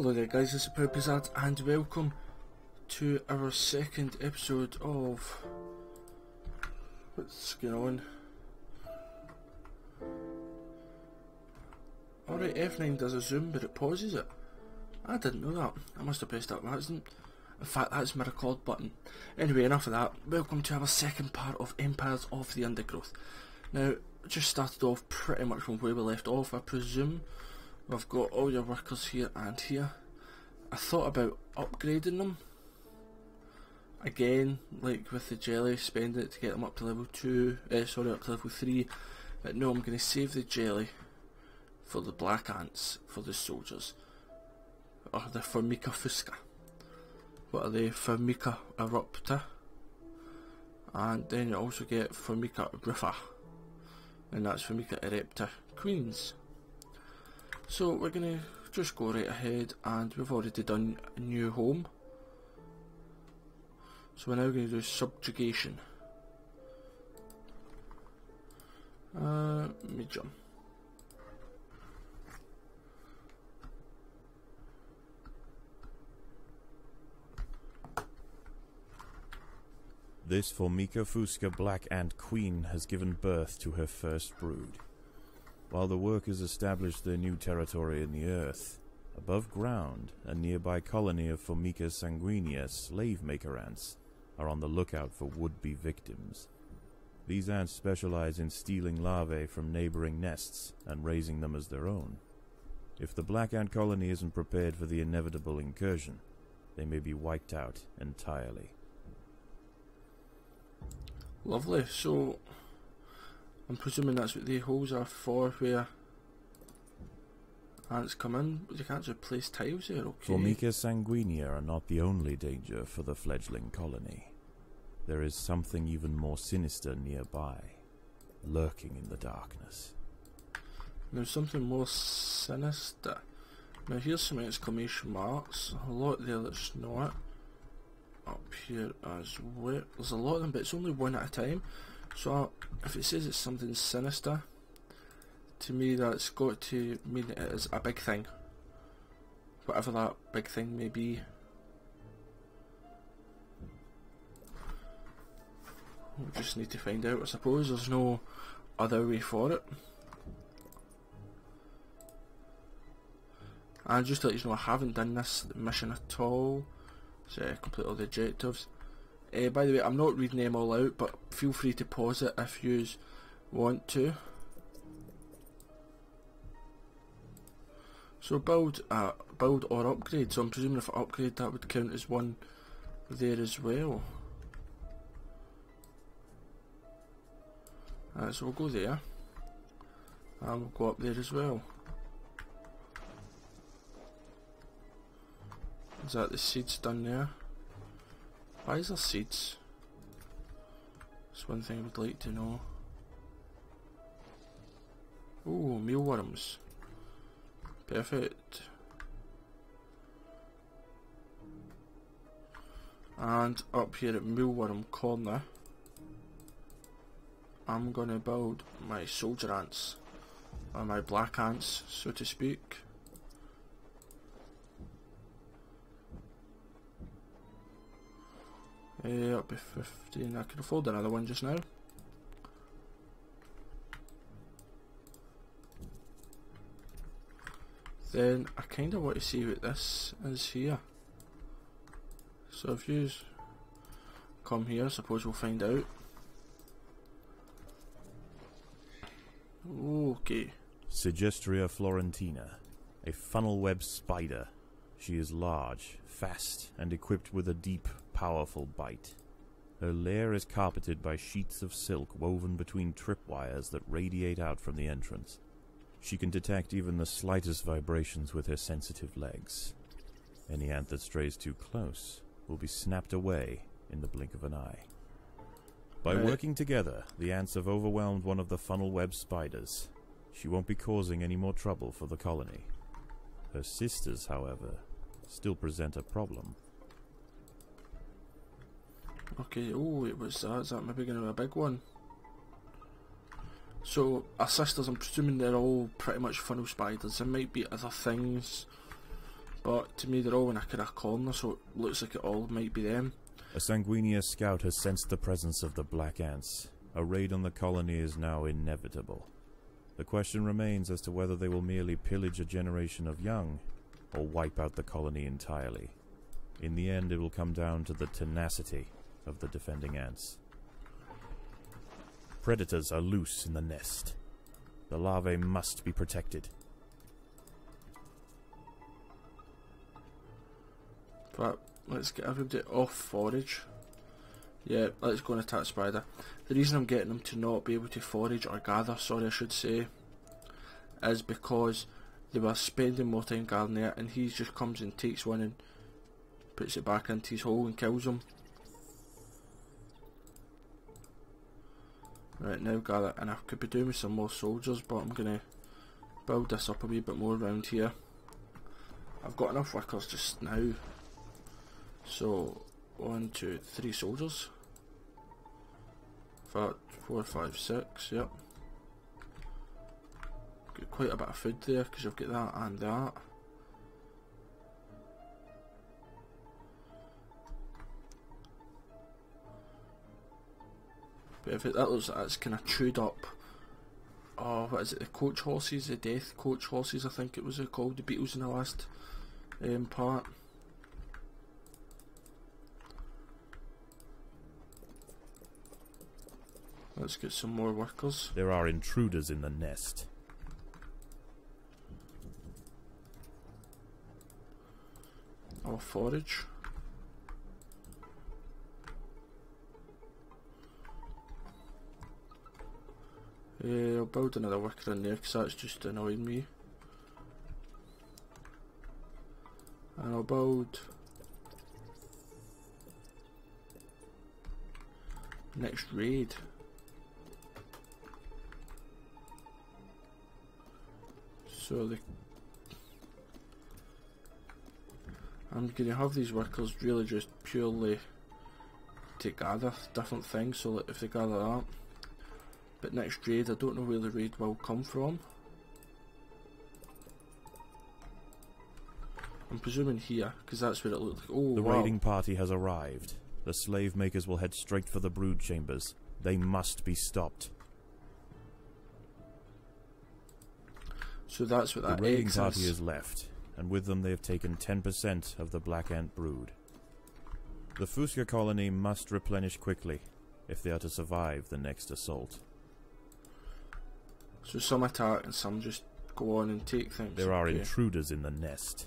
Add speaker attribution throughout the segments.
Speaker 1: Hello there guys, this is ProudPidgezard and welcome to our second episode of... What's going on? Alright, F9 does a zoom but it pauses it. I didn't know that. I must have pressed that by accident. In fact, that's my record button. Anyway, enough of that. Welcome to our second part of Empires of the Undergrowth. Now, just started off pretty much from where we left off. I presume we've got all your workers here and here. I thought about upgrading them. Again, like with the jelly, spending it to get them up to level 2, up to level 3. But no, I'm going to save the jelly for the black ants, for the soldiers. Or the Formica fusca. What are they? Formica erupta. And then you also get Formica rufa. And that's Formica erupta queens. So we're going to just go right ahead, and we've already done a new home. So we're now going to do subjugation. Medium.
Speaker 2: This Formica fusca black ant queen has given birth to her first brood. While the workers establish their new territory in the earth, above ground, a nearby colony of Formica sanguinea slave maker ants are on the lookout for would-be victims. These ants specialize in stealing larvae from neighboring nests and raising them as their own. If the black ant colony isn't prepared for the inevitable incursion, they may be wiped out entirely.
Speaker 1: Lovely, so I'm presuming that's what the holes are for, where ants come in, but you can't just place tiles there, okay?
Speaker 2: Formica sanguinea are not the only danger for the fledgling colony. There is something even more sinister nearby, lurking in the darkness.
Speaker 1: There's something more sinister. Now here's some exclamation marks, a lot there that's not. Up here as well. There's a lot of them, but it's only one at a time. So if it says it's something sinister, to me that's got to mean it is a big thing. Whatever that big thing may be. We just need to find out, I suppose. There's no other way for it. And just to let you know, I haven't done this mission at all. So complete all the objectives. By the way, I'm not reading them all out, but feel free to pause it if you want to. So build or upgrade. So I'm presuming if I upgrade, that would count as one there as well. So we'll go there, and we'll go up there as well. Is that the seeds done there? Why is there seeds? That's one thing I would like to know. Oh, mealworms. Perfect. And up here at Mealworm Corner, I'm gonna build my soldier ants, or my black ants, so to speak. Up to 15, I can afford another one just now. Then I kinda want to see what this is here. So if you come here, I suppose we'll find out. Okay.
Speaker 2: Sigistria florentina, a funnel web spider. She is large, fast, and equipped with a deep, powerful bite. Her lair is carpeted by sheets of silk woven between tripwires that radiate out from the entrance. She can detect even the slightest vibrations with her sensitive legs. Any ant that strays too close will be snapped away in the blink of an eye. By working together, the ants have overwhelmed one of the funnel web spiders. She won't be causing any more trouble for the colony. Her sisters, however, still present a problem.
Speaker 1: Okay, oh, it was that. Is that maybe going to be a big one? So, our sisters, I'm presuming they're all pretty much funnel spiders. There might be other things, but to me they're all in a kind of corner, so it looks like it all might be them.
Speaker 2: A Sanguinius scout has sensed the presence of the Black Ants. A raid on the colony is now inevitable. The question remains as to whether they will merely pillage a generation of young, or wipe out the colony entirely. In the end, it will come down to the tenacity of the defending ants. Predators are loose in the nest. The larvae must be protected.
Speaker 1: But let's get everybody off forage. Yeah, let's go and attack spider. The reason I'm getting them to not be able to forage or gather, sorry I should say, is because they were spending more time gathering it, and he just comes and takes one and puts it back into his hole and kills them. Right, now gather, and I could be doing with some more soldiers, but I'm going to build this up a wee bit more around here. I've got enough workers just now. So, 1, 2, 3 soldiers. 4, 5, 6, yep. Got quite a bit of food there, because you've got that and that. But if that looks like it's kind of chewed up. Oh, what is it? The coach horses, the death coach horses, I think it was called, the beetles in the last part. Let's get some more workers.
Speaker 2: There are intruders in the nest.
Speaker 1: Or forage. I'll build another worker in there because that's just annoying me. And I'll build next raid. So I'm going to have these workers really just purely to gather different things, so that if they gather that. But next raid, I don't know where the raid will come from. I'm presuming here, because that's where it looked like. Oh,
Speaker 2: the
Speaker 1: wow.
Speaker 2: raiding party has arrived. The slave makers will head straight for the brood chambers. They must be stopped.
Speaker 1: So that's what that
Speaker 2: The raiding
Speaker 1: X
Speaker 2: party
Speaker 1: is.
Speaker 2: has left, and with them they have taken 10% of the black ant brood. The Fuska colony must replenish quickly if they are to survive the next assault.
Speaker 1: So some attack and some just go on and take things.
Speaker 2: There are intruders in the nest.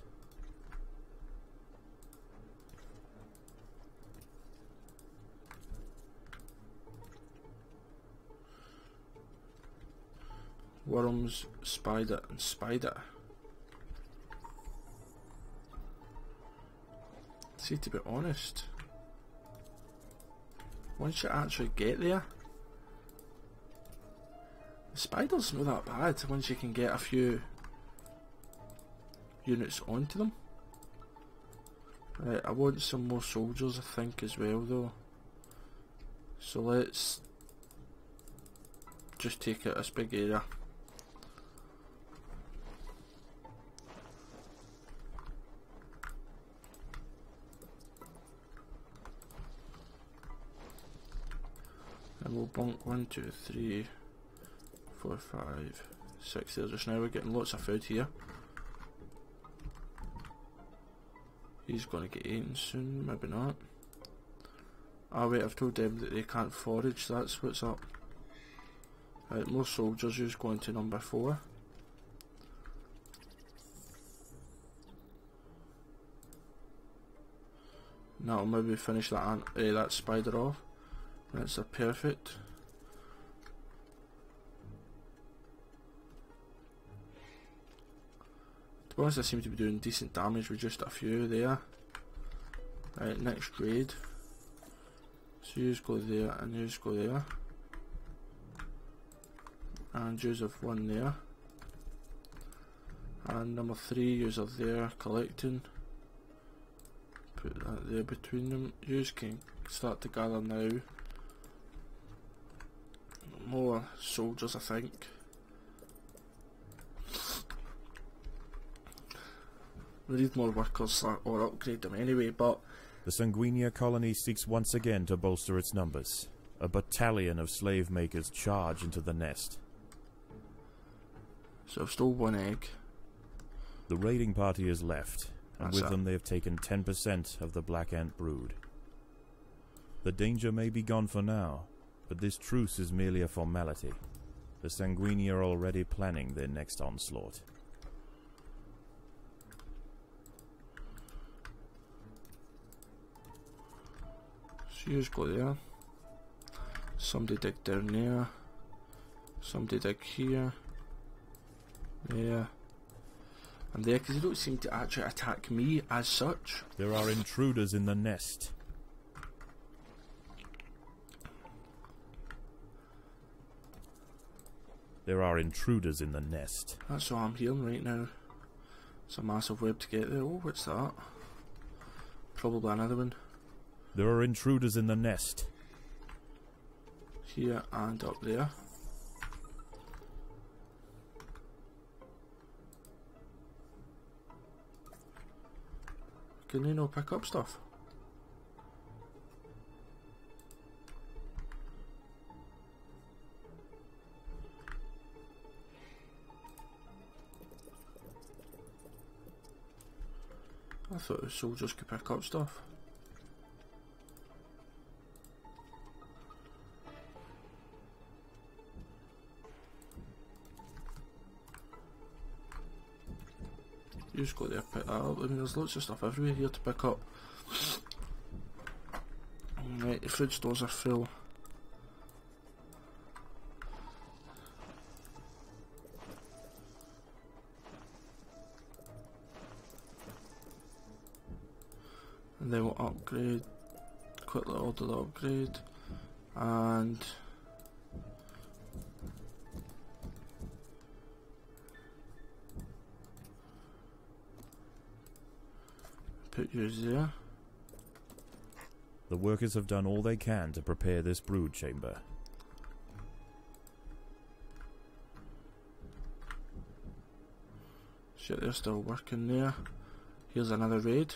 Speaker 1: Worms, spider and spider. See, to be honest, once you actually get there, the spiders not that bad once you can get a few units onto them. Right, I want some more soldiers I think as well though. So let's just take out this big area. And we'll bonk 1, 2, 3, 4, 5, 6 there just now. We're getting lots of food here. He's going to get eaten soon, maybe not. Ah wait, I've told them that they can't forage, that's what's up. Right, more soldiers, who's going to number 4. Now I'll maybe finish that spider off. That's a perfect. To be honest, I seem to be doing decent damage with just a few there. Right, next raid. So you go there and you go there. And you have 1 there. And number 3, you are there collecting. Put that there between them. You can start to gather now. More soldiers, I think. We need more workers or upgrade them anyway, but...
Speaker 2: The Sanguinia colony seeks once again to bolster its numbers. A battalion of slave makers charge into the nest.
Speaker 1: So I've stole one egg.
Speaker 2: The raiding party is left, and
Speaker 1: That's
Speaker 2: with them they have taken 10% of the black ant brood. The danger may be gone for now, but this truce is merely a formality. The Sanguini are already planning their next onslaught.
Speaker 1: So you just go there. Somebody dig down there. Somebody dig here. There. And there, because they don't seem to actually attack me as such.
Speaker 2: There are intruders in the nest. There are intruders in the nest.
Speaker 1: That's what I'm hearing right now. It's a massive web to get there. Oh, what's that? Probably another one.
Speaker 2: There are intruders in the nest.
Speaker 1: Here and up there. Can they not pick up stuff? I thought the soldiers could pick up stuff. You just go there, pick that up. I mean, there's lots of stuff everywhere here to pick up. Right, the food stores are full. And then we'll upgrade, quickly order the upgrade, and put yours there.
Speaker 2: The workers have done all they can to prepare this brood chamber.
Speaker 1: Shit, they're still working there. Here's another raid.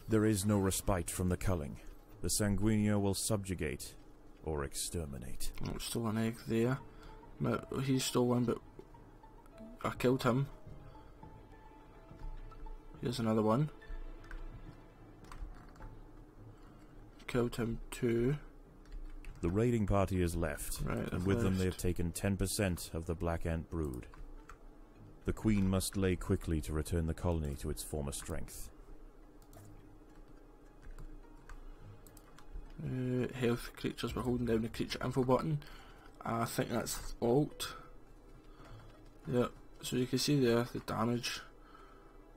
Speaker 2: There is no respite from the culling. The Sanguinia will subjugate or exterminate.
Speaker 1: Oh, stole an egg there. He stole one, but I killed him. Here's another one. Killed him too.
Speaker 2: The raiding party is left,
Speaker 1: Right,
Speaker 2: and with them they have taken 10% of the black ant brood. The queen must lay quickly to return the colony to its former strength.
Speaker 1: Health creatures by holding down the creature info button. I think that's Alt. Yep, so you can see there the damage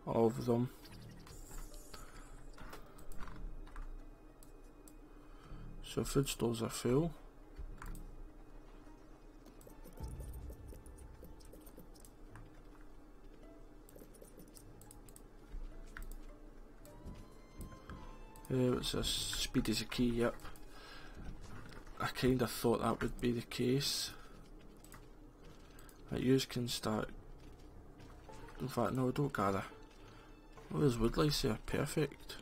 Speaker 1: of them. So food stores are full. What's this? Speed is a key, yep. I kinda thought that would be the case. Right, yous can start. In fact, no, don't gather. Oh, there's woodlice there, perfect.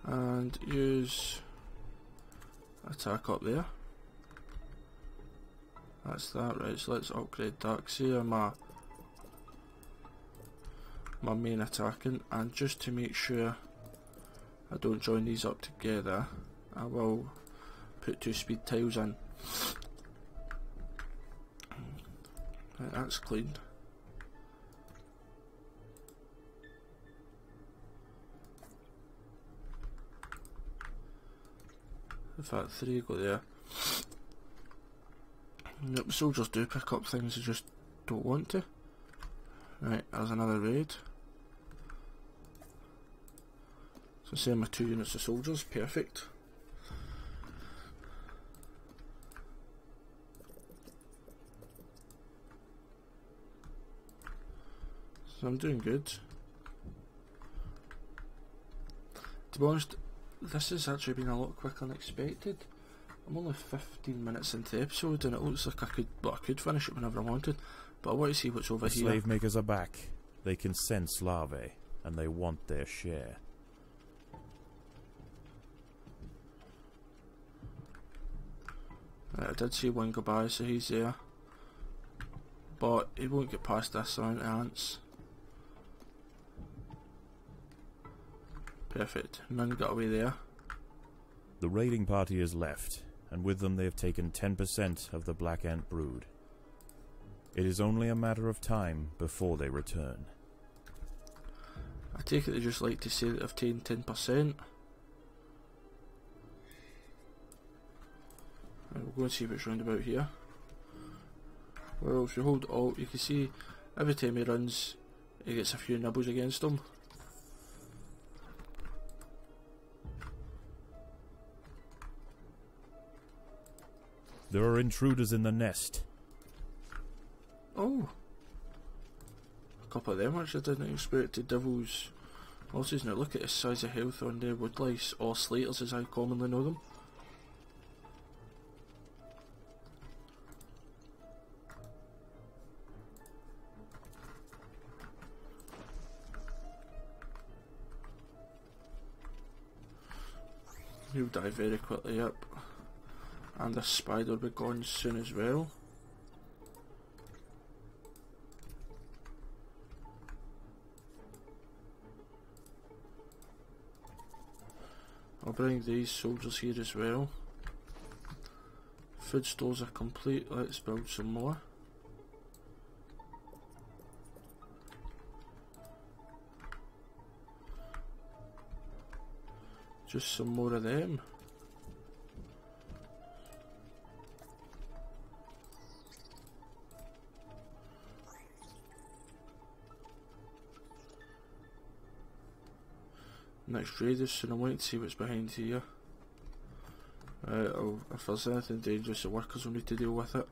Speaker 1: And use attack up there. That's that, right, so let's upgrade that. See my main attacking, and just to make sure I don't join these up together, I will put 2 speed tiles in. Right, that's clean. In fact, 3 go there. Yep, soldiers do pick up things, they just don't want to. Right, there's another raid. So send my 2 units of soldiers, perfect. So I'm doing good. To be honest, this has actually been a lot quicker than expected. I'm only 15 minutes into the episode and it looks like I could finish it whenever I wanted, but I want to see what's over
Speaker 2: The
Speaker 1: here.
Speaker 2: slave makers are back. They can sense larvae, and they want their share.
Speaker 1: Right, I did see one go by, so he's there. But he won't get past this amount of ants. Perfect. None got away there.
Speaker 2: The raiding party is left, and with them they have taken 10% of the black ant brood. It is only a matter of time before they return.
Speaker 1: I take it they just like to say that they've taken 10%. Right, we'll go and see what's round about here. Well, if you hold Alt, you can see every time he runs, he gets a few nibbles against him.
Speaker 2: There are intruders in the nest.
Speaker 1: Oh! A couple of them which I didn't expect. The devil's horses. Now look at the size of health on the woodlice, or slaters as I commonly know them. He'll die very quickly up. And this spider will be gone soon as well. I'll bring these soldiers here as well. Food stores are complete, let's build some more. Just some more of them. Next raiders, so I'm waiting to see what's behind here. If there's anything dangerous, the workers will need to deal with it.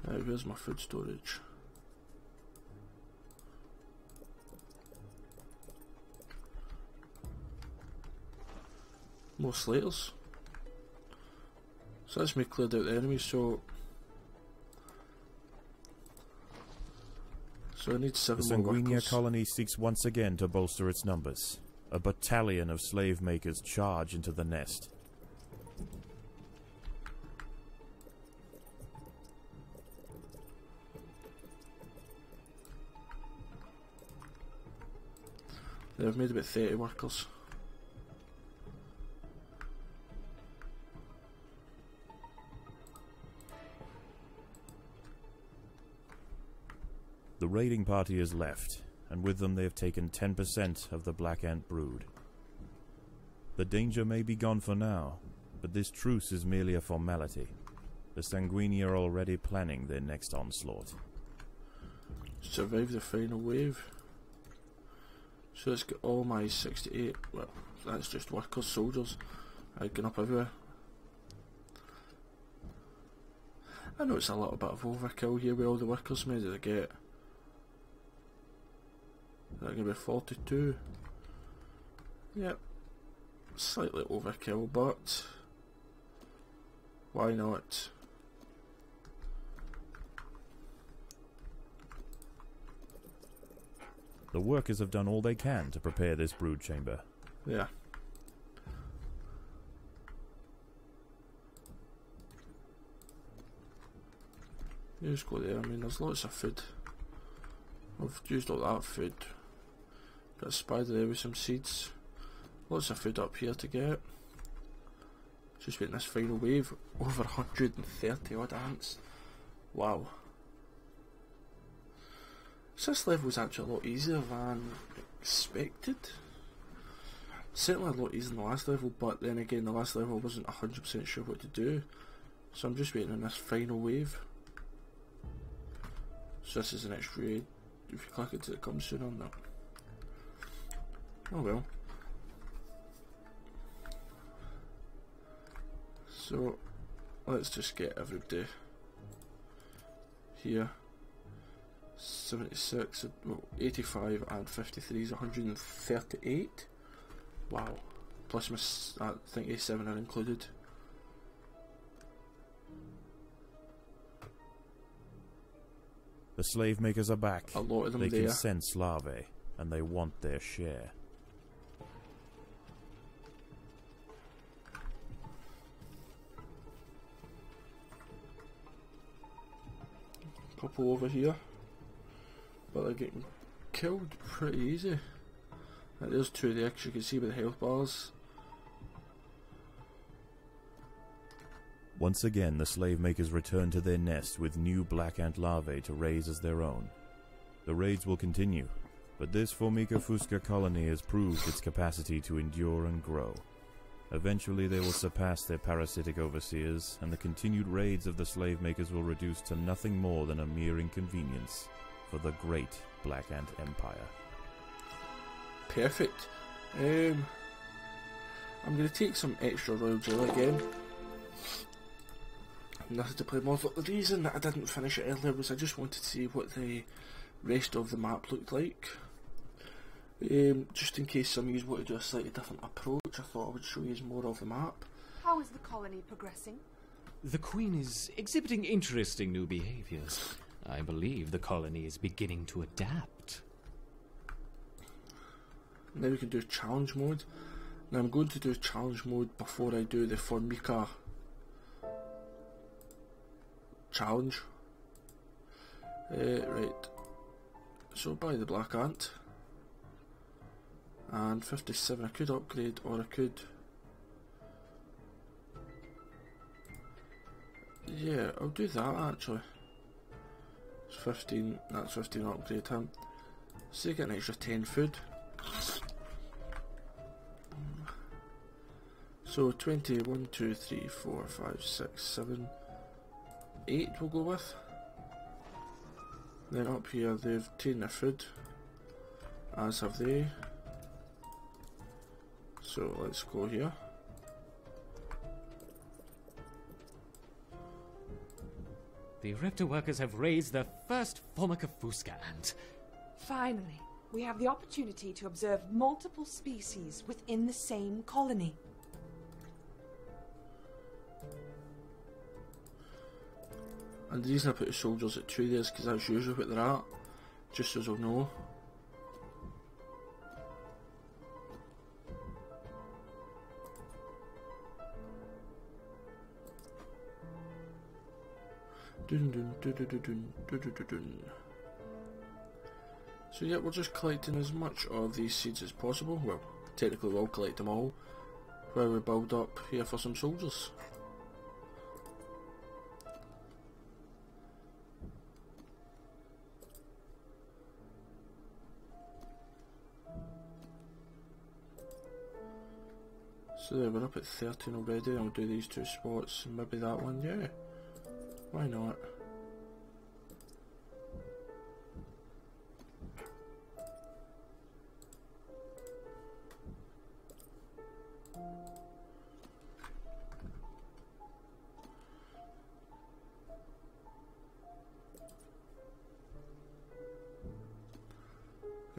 Speaker 1: Where's my food storage? More slaters. So that's me cleared out the enemies, so I need 7
Speaker 2: The
Speaker 1: more
Speaker 2: Sanguinia
Speaker 1: workers.
Speaker 2: colony seeks once again to bolster its numbers. A battalion of slave makers charge into the nest.
Speaker 1: They've made about 30 workers.
Speaker 2: The raiding party is left, and with them they have taken 10% of the black ant brood. The danger may be gone for now, but this truce is merely a formality. The Sanguinia are already planning their next onslaught.
Speaker 1: Survive the final wave. So let's get all my 68, well, that's just workers, soldiers, going up everywhere. I know it's a little bit of overkill here with all the workers. How many did I get? Is that going to be 42? Yep. Slightly overkill, but why not?
Speaker 2: The workers have done all they can to prepare this brood chamber.
Speaker 1: Yeah. You just go there. I mean, there's lots of food. I've used all that food. Got a spider there with some seeds. Lots of food up here to get. Just waiting this final wave. Over 130 odd ants. Wow. So this level was actually a lot easier than expected. Certainly a lot easier than the last level, but then again the last level I wasn't 100% sure what to do. So I'm just waiting on this final wave. So this is the next raid. If you click it, it comes soon on that. Oh well. So let's just get everybody here. 76, well, 85 and 53 is 138. Wow. plus my, I think A7 are included.
Speaker 2: The slave makers are back.
Speaker 1: A lot of them
Speaker 2: they
Speaker 1: there.
Speaker 2: can sense larvae, and they want their share.
Speaker 1: Couple over here, but they're getting killed pretty easy. Right, there's two there, 'cause you can see with the health bars.
Speaker 2: Once again, the slave makers return to their nest with new black ant larvae to raise as their own. The raids will continue, but this Formica fusca colony has proved its capacity to endure and grow. Eventually they will surpass their parasitic overseers, and the continued raids of the slave makers will reduce to nothing more than a mere inconvenience for the great black ant empire.
Speaker 1: Perfect. I'm going to take some extra royal jelly again. Nothing to play more, but the reason that I didn't finish it earlier was I just wanted to see what the rest of the map looked like. Just in case some of you want to do a slightly different approach, I thought I would show you more of the map.
Speaker 3: How is the colony progressing?
Speaker 4: The Queen is exhibiting interesting new behaviors. I believe the colony is beginning to adapt.
Speaker 1: Now we can do challenge mode. Now I'm going to do challenge mode before I do the Formica challenge. Right. So buy the black ant. And 57 I could upgrade, or I could... Yeah, I'll do that actually. It's 15, that's 15 upgrade him. So you get an extra 10 food. So 20, 1, 2, 3, 4, 5, 6, 7, 8 we'll go with. Then up here they've taken their food, as have they. So let's go here.
Speaker 4: The Raptor workers have raised their first Formica fusca ant.
Speaker 3: Finally, we have the opportunity to observe multiple species within the same colony.
Speaker 1: And the reason I put the soldiers at 2 there is because that's usually what they're at, just so you'll know. Dun dun dun dun dun dun dun dun dun. So yeah, we're just collecting as much of these seeds as possible. Well, technically we'll collect them all while we build up here for some soldiers. So there, we're up at 13 already. I'll do these 2 spots, and maybe that one, yeah. Why not?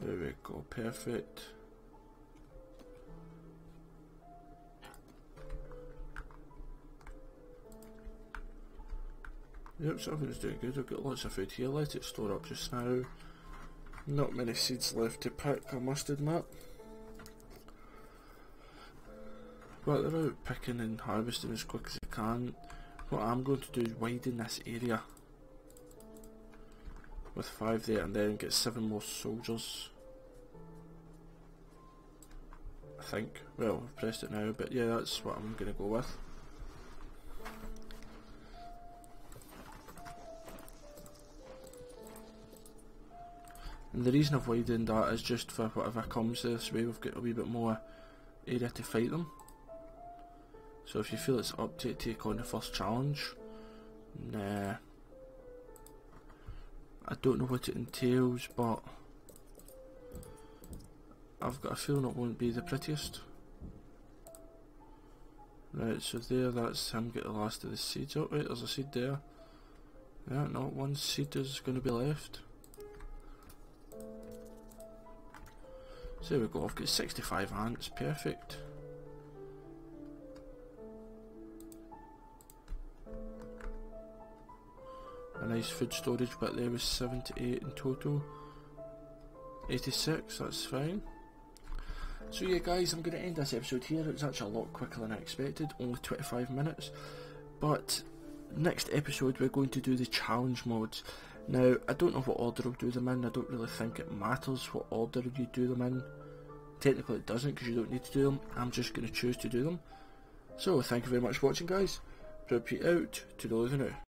Speaker 1: There we go, perfect. Yep, so everything's doing good. I've got lots of food here. Let it store up just now. Not many seeds left to pick, I must admit. But they're out picking and harvesting as quick as they can. What I'm going to do is widen this area with 5 there, and then get 7 more soldiers. I think. Well, I've pressed it now, but yeah, that's what I'm going to go with. And the reason I've widened that is just for whatever comes this way, we've got a wee bit more area to fight them. So if you feel it's up to take on the first challenge, nah. I don't know what it entails, but I've got a feeling it won't be the prettiest. Right, so there, that's him get the last of the seeds. Oh, right, there's a seed there. Yeah, not one seed is going to be left. So there we go, I've got 65 ants, perfect. nice food storage, but there was 78 in total. 86, that's fine. So yeah guys, I'm going to end this episode here. It was actually a lot quicker than I expected, only 25 minutes. But next episode we're going to do the challenge mods. Now, I don't know what order I'll do them in. I don't really think it matters what order you do them in. Technically it doesn't, because you don't need to do them. I'm just going to choose to do them. So, thank you very much for watching guys. ProudPidgezard out, toodaloo for now.